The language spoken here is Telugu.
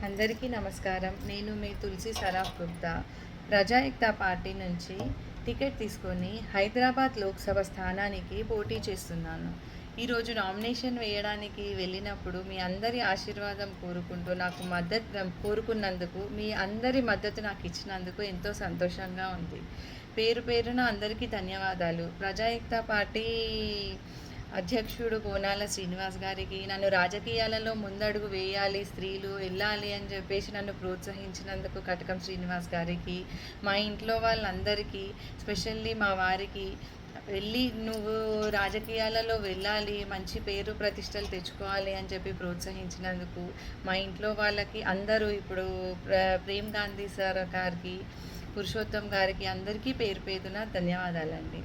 అందరికీ నమస్కారం. నేను మీ తులసి సరాఫ్ గుప్తా. ప్రజాయుక్త పార్టీ నుంచి టికెట్ తీసుకొని హైదరాబాద్ లోక్సభ స్థానానికి పోటీ చేస్తున్నాను. ఈరోజు నామినేషన్ వేయడానికి వెళ్ళినప్పుడు మీ అందరి ఆశీర్వాదం కోరుకుంటూ నాకు మద్దతు కోరుకున్నందుకు, మీ అందరి మద్దతు నాకు ఇచ్చినందుకు ఎంతో సంతోషంగా ఉంది. పేరు పేరున అందరికీ ధన్యవాదాలు. ప్రజాయుక్త పార్టీ అధ్యక్షుడు బోనాల శ్రీనివాస్ గారికి, నన్ను రాజకీయాలలో ముందడుగు వేయాలి, స్త్రీలు వెళ్ళాలి అని చెప్పేసి నన్ను ప్రోత్సహించినందుకు కటకం శ్రీనివాస్ గారికి, మా ఇంట్లో వాళ్ళందరికీ, స్పెషల్లీ మా వారికి, వెళ్ళి నువ్వు రాజకీయాలలో వెళ్ళాలి, మంచి పేరు ప్రతిష్టలు తెచ్చుకోవాలి అని చెప్పి ప్రోత్సహించినందుకు మా ఇంట్లో వాళ్ళకి, అందరూ ఇప్పుడు ప్రేమ్ గాంధీ సార్ గారికి, పురుషోత్తం గారికి అందరికీ పేరు పేరున ధన్యవాదాలండి.